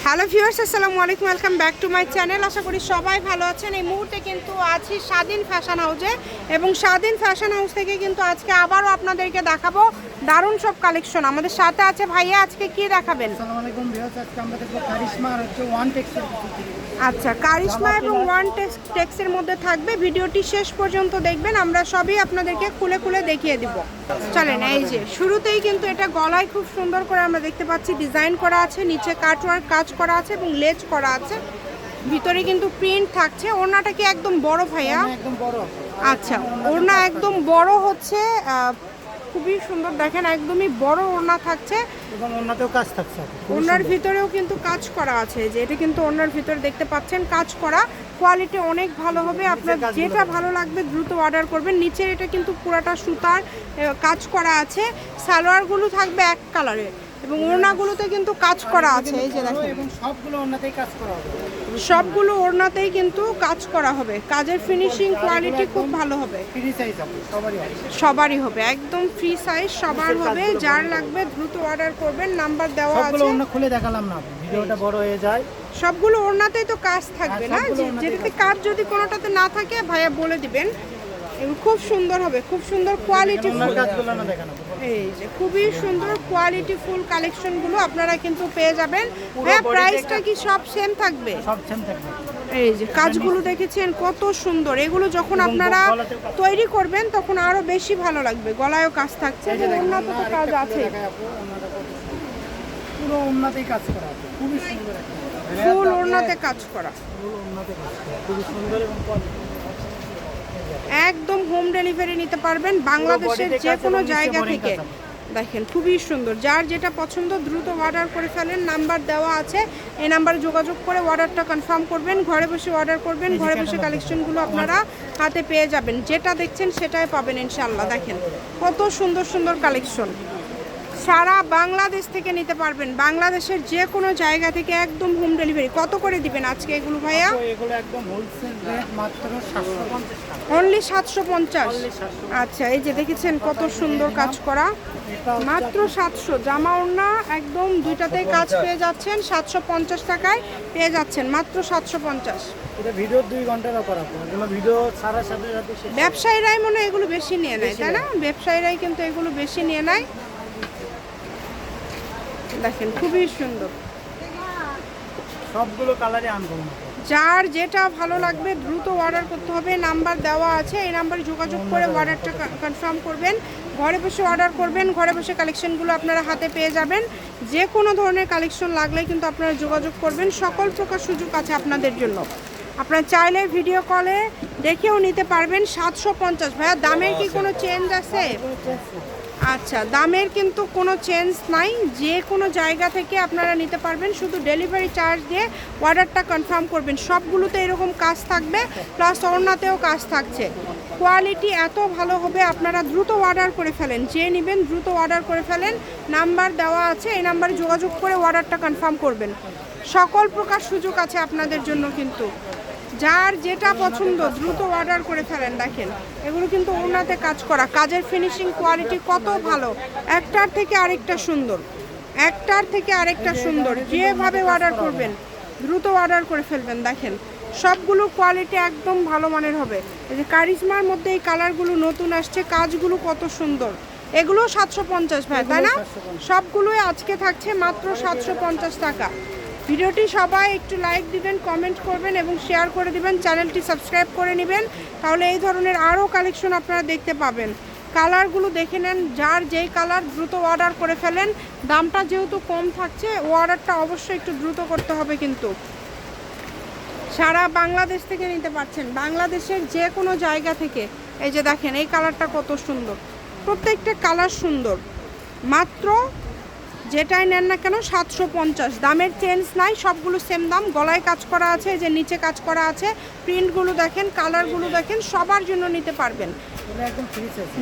Hello viewers, আসসালামু আলাইকুম। Welcome back to my channel. আশা করি সবাই ভালো আছেন। এই মুহূর্তে কিন্তু আছি স্বাধীন ফ্যাশন হাউসে, এবং স্বাধীন ফ্যাশন হাউস থেকে কিন্তু আজকে আবারও আপনাদেরকে দেখাবো দারুণ সব কালেকশন। আমাদের সাথে আছে ভাইয়া, আজকে কি দেখাবেন? আসসালামু আলাইকুম ভিউয়ার্স, আজকে আমরা দেখব কারিশমা আর হচ্ছে ওয়ান টেক্সের। আচ্ছা, কারিশমা এবং ওয়ান টেক্সের মধ্যে থাকবে। ভিডিওটি শেষ পর্যন্ত দেখবেন, আমরা সবই আপনাদেরকে খুলে খুলে দেখিয়ে দিব। চলেন, এই যে শুরুতেই কিন্তু এটা গলায় খুব সুন্দর করে আমরা দেখতে পাচ্ছি ডিজাইন করা আছে, নিচে কাটওয়ার্ক কাজ করা আছে এবং লেজ করা আছে, ভিতরে কিন্তু প্রিন্ট থাকছে। ওড়নাটা কি একদম বড় ভাইয়া? একদম বড়। আচ্ছা, ওড়না একদম বড় হচ্ছে, খুবই সুন্দর। দেখেন একদমই বড় ওড়না থাকছে এবং ওড়নাতেও কাজ থাকছে। ওড়নার ভিতরেও কিন্তু কাজ করা আছে, যে এটা কিন্তু ওড়নার ভিতরে দেখতে পাচ্ছেন কাজ করা। কোয়ালিটি অনেক ভালো হবে। আপনার যেটা ভালো লাগবে দ্রুত অর্ডার করবেন। নিচের এটা কিন্তু পুরাটা সুতার কাজ করা আছে। সালোয়ারগুলো থাকবে এক কালারের এবং ওড়নাগুলোতে কিন্তু কাজ করা আছে। এই যে দেখেন, এবং সবগুলো ওড়নাতেই কাজ করা হবে। সবগুলো ওড়নাতেই কিন্তু কাজ করা হবে। কাজের ফিনিশিং কোয়ালিটি খুব ভালো হবে। ফ্রি সাইজ হবে, সবারই হবে, একদম ফ্রি সাইজ সবার হবে। যার লাগবে দ্রুত অর্ডার করবেন, নাম্বার দেওয়া আছে। সবগুলো ওড়না খুলে দেখালাম না, ভিডিওটা বড় হয়ে যায়। সবগুলো ওড়নাতেই তো কাজ থাকবে না? যেটাতে কাজ যদি কোনোটাতে না থাকে ভাইয়া বলে দিবেন। এগুলো খুব সুন্দর হবে, খুব সুন্দর কোয়ালিটি ফুল। কাজগুলো না দেখানো, এই যে খুবই সুন্দর কোয়ালিটি ফুল কালেকশনগুলো আপনারা কিন্তু পেয়ে যাবেন। হ্যাঁ, প্রাইসটা কি সব সেম থাকবে? সব সেম থাকবে। এই যে কাজগুলো দেখেছেন কত সুন্দর। এগুলো যখন আপনারা তৈরি করবেন তখন আরো বেশি ভালো লাগবে। গলায়ও কাজ থাকছে, ওড়নাতে তো কাজ আছে, পুরো ওড়নাতেই কাজ করা আছে। খুবই সুন্দর, ফুল ওড়নাতে কাজ করা, পুরো ওড়নাতে কাজ করা, খুবই সুন্দর এবং কোয়ালিটি। একদম হোম ডেলিভারি নিতে পারবেন বাংলাদেশের যে কোনো জায়গা থেকে। দেখেন খুবই সুন্দর। যার যেটা পছন্দ দ্রুত অর্ডার করে ফেলেন। নাম্বার দেওয়া আছে, এই নাম্বারে যোগাযোগ করে অর্ডারটা কনফার্ম করবেন। ঘরে বসে অর্ডার করবেন, ঘরে বসে কালেকশনগুলো আপনারা হাতে পেয়ে যাবেন। যেটা দেখছেন সেটাই পাবেন ইনশাল্লাহ। দেখেন কত সুন্দর সুন্দর কালেকশন, সারা বাংলাদেশ থেকে নিতে পারবেন। বাংলাদেশের যে কোনো জায়গা থেকে একদম হোম ডেলিভারি। কত করে দিবেন আজকে এগুলো ভাইয়া? এগুলো একদম হোলসেল রেট, মাত্র 750 টাকা। অনলি 750। আচ্ছা, এই যে দেখেছেন কত সুন্দর কাজ করা, মাত্র 700। জামা ওড়না একদম দুইটাতেই কাজ পেয়ে যাচ্ছেন 750 টাকায় পেয়ে যাচ্ছেন, মাত্র 750। এটা ভিডিও 2 ঘন্টার অফার আছে। এগুলো ভিডিও ছাড়ার সাথে সাথে ব্যবসায়ীরাই মনে হয় এগুলো বেশি নিয়ে নেয়, তাই না? ব্যবসায়ীরাই কিন্তু এগুলো বেশি নিয়ে নেয়। দেখেন খুবই সুন্দর, সবগুলো কালারই আনকমন। যার যেটা ভালো লাগবে দ্রুত অর্ডার করতে হবে। নাম্বার দেওয়া আছে, এই নাম্বারে যোগাযোগ করে অর্ডারটা কনফার্ম করবেন। ঘরে বসে অর্ডার করবেন, ঘরে বসে কালেকশনগুলো আপনারা হাতে পেয়ে যাবেন। যে কোনো ধরনের কালেকশন লাগলে কিন্তু আপনারা যোগাযোগ করবেন। সকল প্রকার সুযোগ আছে আপনাদের জন্য। আপনারা চাইলে ভিডিও কলে দেখেও নিতে পারবেন। 750 ভাইয়া, দামের কি কোনো চেঞ্জ আছে? আচ্ছা, দামের কিন্তু কোনো চেঞ্জ নাই। যে কোনো জায়গা থেকে আপনারা নিতে পারবেন, শুধু ডেলিভারি চার্জ দিয়ে অর্ডারটা কনফার্ম করবেন। সবগুলোতে এরকম কাজ থাকবে, প্লাস ওড়নাতেও কাজ থাকছে। কোয়ালিটি এত ভালো হবে, আপনারা দ্রুত অর্ডার করে ফেলেন। যে নেবেন দ্রুত অর্ডার করে ফেলেন। নাম্বার দেওয়া আছে, এই নাম্বারে যোগাযোগ করে অর্ডারটা কনফার্ম করবেন। সকল প্রকার সুযোগ আছে আপনাদের জন্য কিন্তু। যার যেটা পছন্দ দ্রুত অর্ডার করে ফেলেন। দেখেন এগুলো কিন্তু ওড়নাতে কাজ করা, কাজের ফিনিশিং কোয়ালিটি কত ভালো, একটার থেকে আরেকটা সুন্দর, একটার থেকে আরেকটা সুন্দর। যেভাবে অর্ডার করবেন দ্রুত অর্ডার করে ফেলবেন। দেখেন সবগুলো কোয়ালিটি একদম ভালো মানের হবে। এই যে কারিশমার মধ্যে এই কালারগুলো নতুন আসছে, কাজগুলো কত সুন্দর। এগুলো 750 ভাই, তাই না? সবগুলোই আজকে থাকছে মাত্র 750 টাকা। ভিডিওটি সবাই একটু লাইক দিবেন, কমেন্ট করবেন এবং শেয়ার করে দিবেন। চ্যানেলটি সাবস্ক্রাইব করে নেবেন, তাহলে এই ধরনের আরও কালেকশন আপনারা দেখতে পাবেন। কালারগুলো দেখে নেন, যার যেই কালার দ্রুত অর্ডার করে ফেলেন। দামটা যেহেতু কম থাকছে, অর্ডারটা অবশ্যই একটু দ্রুত করতে হবে কিন্তু। সারা বাংলাদেশ থেকে নিতে পারছেন, বাংলাদেশের যে কোনো জায়গা থেকে। এই যে দেখেন এই কালারটা কত সুন্দর, প্রত্যেকটা কালার সুন্দর। মাত্র যেটাই নেন না কেন 750, দামের চেঞ্জ নাই, সবগুলো সেম দাম। গলায় কাজ করা আছে, যে নিচে কাজ করা আছে, প্রিন্টগুলো দেখেন, কালারগুলো দেখেন, সবার জন্য নিতে পারবেন।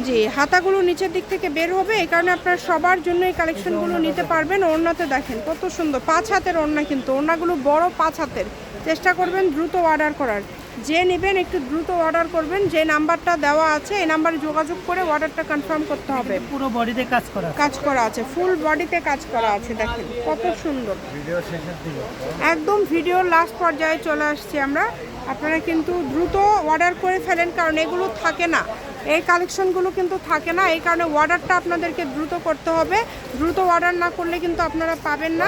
জি, হাতাগুলো নিচের দিক থেকে বের হবে, এই কারণে আপনারা সবার জন্য এই কালেকশনগুলো নিতে পারবেন। ওড়নাতে দেখেন কত সুন্দর, 5 হাতের ওড়না, কিন্তু ওড়নাগুলো বড় 5 হাতের। চেষ্টা করবেন দ্রুত অর্ডার করার। যে নেবেন একটু দ্রুত অর্ডার করবেন, যে নাম্বারটা দেওয়া আছে এই নাম্বারে যোগাযোগ করে অর্ডারটা কনফার্ম করতে হবে। পুরো বডিতে কাজ করা আছে ফুল বডিতে কাজ করা আছে, দেখেন কত সুন্দর। ভিডিও শেষের দিকে একদম ভিডিওর লাস্ট পর্যায়ে চলে আসছি আমরা। আপনারা কিন্তু দ্রুত অর্ডার করে ফেলেন, কারণ এগুলো থাকে না, এই কালেকশনগুলো কিন্তু থাকে না। এই কারণে অর্ডারটা আপনাদেরকে দ্রুত করতে হবে। দ্রুত অর্ডার না করলে কিন্তু আপনারা পাবেন না।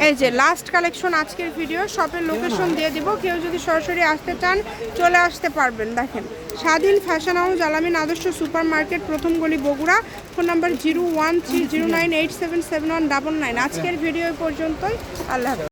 এই যে লাস্ট কালেকশন আজকের ভিডিও, শপের লোকেশন দিয়ে দিব, কেউ যদি সরাসরি আসতে চান চলে আসতে পারবেন। দেখেন স্বাধীন ফ্যাশন হাউস, আলামিন আদর্শ সুপার মার্কেট, প্রথম গলি, বগুড়া। Phone number 013098777199। আজকের ভিডিও পর্যন্তই, আল্লাহ হাফেজ।